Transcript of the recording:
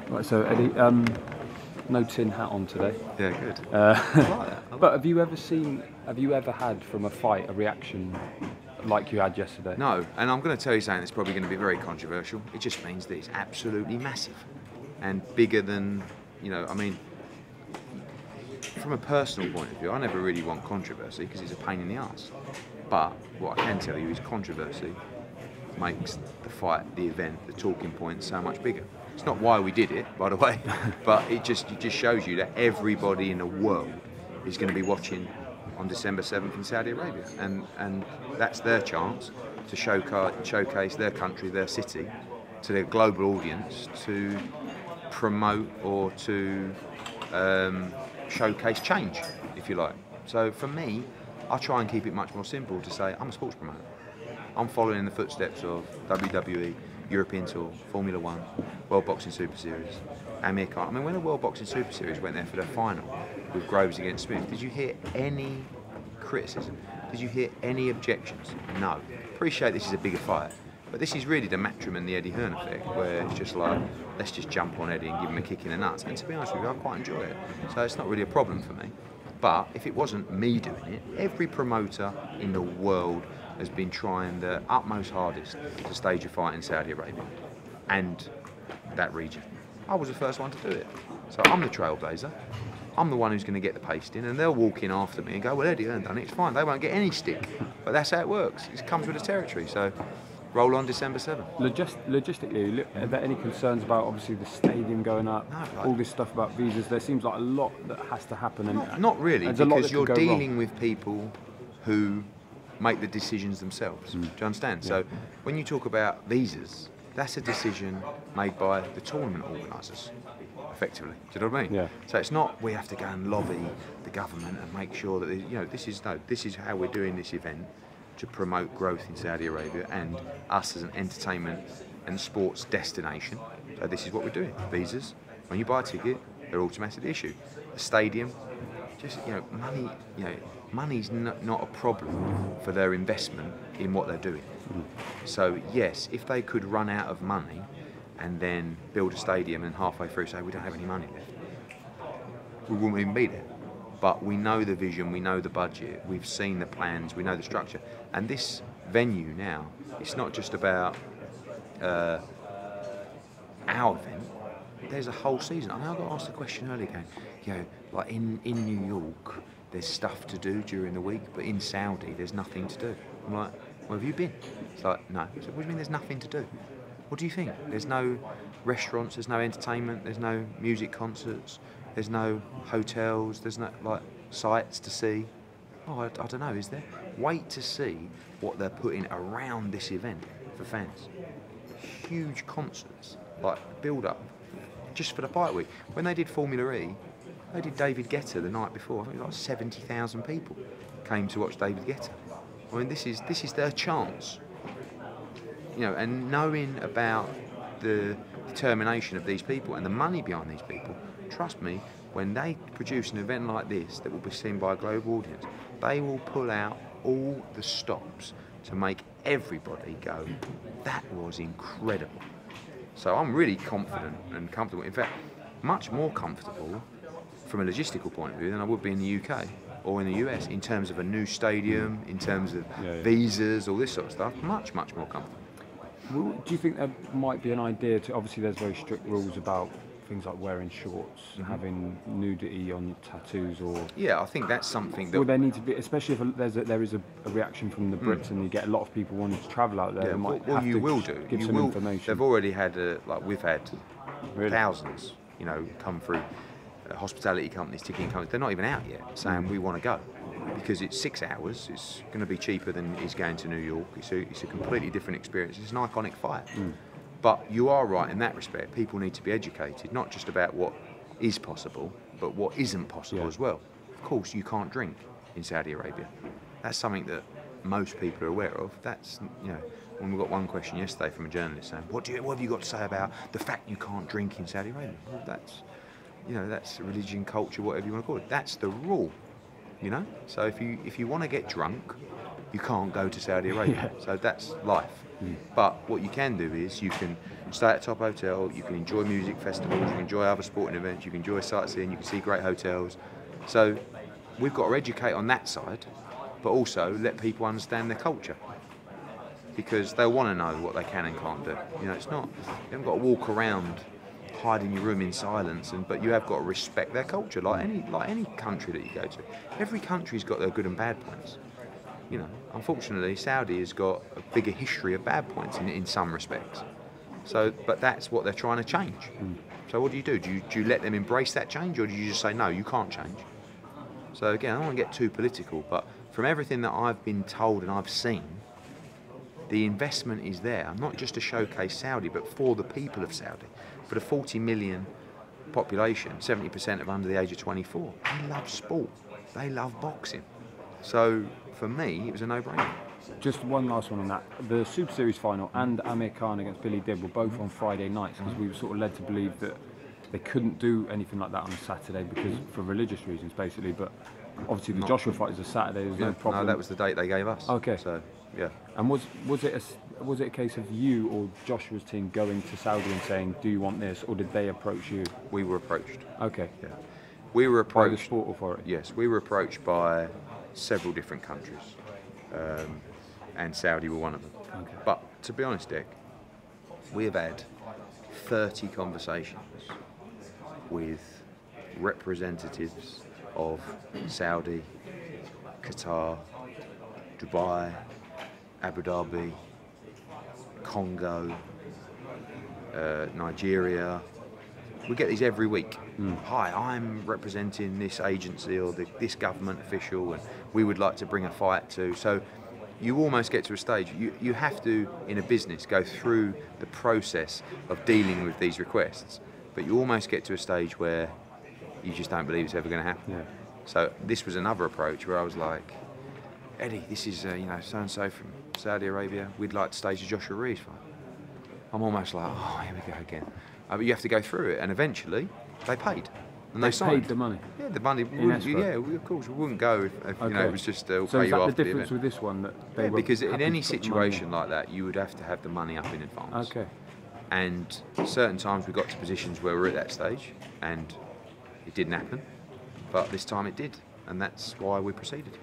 Right, so Eddie, no tin hat on today. Yeah, good. I like that. But have you ever had from a fight a reaction like you had yesterday? No, and I'm going to tell you something that's probably going to be very controversial. It just means that it's absolutely massive and bigger than, I mean, from a personal point of view, I never really want controversy because it's a pain in the arse. But what I can tell you is controversy makes the fight, the event, the talking point so much bigger. It's not why we did it, by the way, but it just shows you that everybody in the world is going to be watching on December 7th in Saudi Arabia, and that's their chance to showcase their country, their city, to their global audience, to promote or to showcase change, if you like. So for me, I try and keep it much more simple to say I'm a sports promoter. I'm following in the footsteps of WWE, European Tour, Formula One, World Boxing Super Series, Amir Khan. I mean, when the World Boxing Super Series went there for their final with Groves against Smith, did you hear any criticism? Did you hear any objections? No. Appreciate this is a bigger fight, but this is really the Matchroom and the Eddie Hearn effect, where it's just like, let's just jump on Eddie and give him a kick in the nuts. And to be honest with you, I quite enjoy it. So it's not really a problem for me. But if it wasn't me doing it, every promoter in the world has been trying their utmost hardest to stage a fight in Saudi Arabia and that region. I was the first one to do it. So I'm the trailblazer. I'm the one who's going to get the pasting, and they'll walk in after me and go, well, Eddie Hearn done it, it's fine. They won't get any stick. But that's how it works. It comes with the territory. So roll on December 7th. Logistically, are there any concerns about obviously the stadium going up, all this stuff about visas? There seems like a lot that has to happen. And not really, because you're dealing with people who make the decisions themselves. Do you understand? Yeah. So when you talk about visas, that's a decision made by the tournament organisers, effectively. Do you know what I mean? Yeah. So it's not we have to go and lobby the government and make sure that this is how we're doing this event to promote growth in Saudi Arabia and us as an entertainment and sports destination. So this is what we're doing. Visas, when you buy a ticket, they're automatically issued. The stadium, just money. Money's not a problem for their investment in what they're doing. So yes, if they could run out of money and then build a stadium and halfway through say we don't have any money left, we wouldn't even be there. But we know the vision, we know the budget, we've seen the plans, we know the structure. And this venue now, it's not just about our event, there's a whole season. I got asked a question earlier going, like in New York, there's stuff to do during the week, but in Saudi, there's nothing to do. I'm like, well, have you been? It's like, no. So what do you mean there's nothing to do? What do you think? There's no restaurants, there's no entertainment, there's no music concerts, there's no hotels, there's no sights to see. Oh, I don't know, is there? Wait to see what they're putting around this event for fans. Huge concerts, build up, just for the fight week. When they did Formula E, they did David Guetta the night before. I think 70,000 people came to watch David Guetta. I mean, this is their chance. And knowing about the determination of these people and the money behind these people, trust me, when they produce an event like this that will be seen by a global audience, they will pull out all the stops to make everybody go, that was incredible. So I'm really confident and comfortable. In fact, much more comfortable from a logistical point of view than I would be in the UK or in the US in terms of a new stadium, in terms of visas, all this sort of stuff. Much, much more comfortable. Well, do you think there might be an idea to, obviously there's very strict rules about things like wearing shorts, having nudity on your tattoos, or... Yeah, I think that's something that... Will there need to be, especially if there is a reaction from the Brits and you get a lot of people wanting to travel out there, give some information. They've already had, we've had thousands, come through hospitality companies, ticketing companies. They're not even out yet saying we want to go. Because it's 6 hours, it's going to be cheaper than it's going to New York. It's a completely different experience. It's an iconic fight. But you are right in that respect. People need to be educated, not just about what is possible, but what isn't possible as well. Of course, you can't drink in Saudi Arabia. That's something that most people are aware of. That's, when we got one question yesterday from a journalist saying, what have you got to say about the fact you can't drink in Saudi Arabia? Well, that's religion, culture, whatever you want to call it. That's the rule. So if you want to get drunk, you can't go to Saudi Arabia. So that's life. But what you can do is you can stay at a top hotel, you can enjoy music festivals, you can enjoy other sporting events, you can enjoy sightseeing, you can see great hotels. So we've got to educate on that side, but also let people understand their culture, because they'll want to know what they can and can't do. You know, it's not, you haven't got to walk around hide in your room in silence, but you have got to respect their culture, like any country that you go to. Every country's got their good and bad points. You know, unfortunately, Saudi has got a bigger history of bad points in some respects. So, but that's what they're trying to change. So what do? Do you let them embrace that change, or do you just say, no, you can't change? So again, I don't want to get too political, but from everything that I've been told and I've seen, the investment is there, not just to showcase Saudi, but for the people of Saudi. For the 40 million population, 70% of under the age of 24, they love sport, they love boxing. So for me, it was a no-brainer. Just one last one on that. The Super Series final and Amir Khan against Billy Dib were both on Friday nights, because we were sort of led to believe that they couldn't do anything like that on Saturday because for religious reasons, basically. But obviously the Joshua fight is a Saturday. There's no problem. No, that was the date they gave us. Okay. So yeah. And was it a case of you or Joshua's team going to Saudi and saying, "Do you want this?" or did they approach you? We were approached. Okay. Yeah. We were approached by the sport authority. Yes, we were approached by several different countries, and Saudi were one of them. Okay. But to be honest, Dick, we have had 30 conversations with representatives of Saudi, Qatar, Dubai, Abu Dhabi, Congo, Nigeria. We get these every week. Hi, I'm representing this agency or this government official, and we would like to bring a fight to. So you almost get to a stage, you have to, in a business, go through the process of dealing with these requests, but you almost get to a stage where you just don't believe it's ever going to happen. Yeah. So this was another approach where I was like, Eddie, this is so-and-so from Saudi Arabia, we'd like to stage a Joshua Ruiz fight. I'm almost like, oh, here we go again. But you have to go through it, and eventually they paid. And they signed. Paid the money? Yeah, the money. Of course, we wouldn't go if okay. It was just so pay is you that after the difference event. with this one? That they were because in happy any to put the situation money in? like that, you would have to have the money up in advance. Okay. And certain times we got to positions where we're at that stage, and it didn't happen. But this time it did, and that's why we proceeded.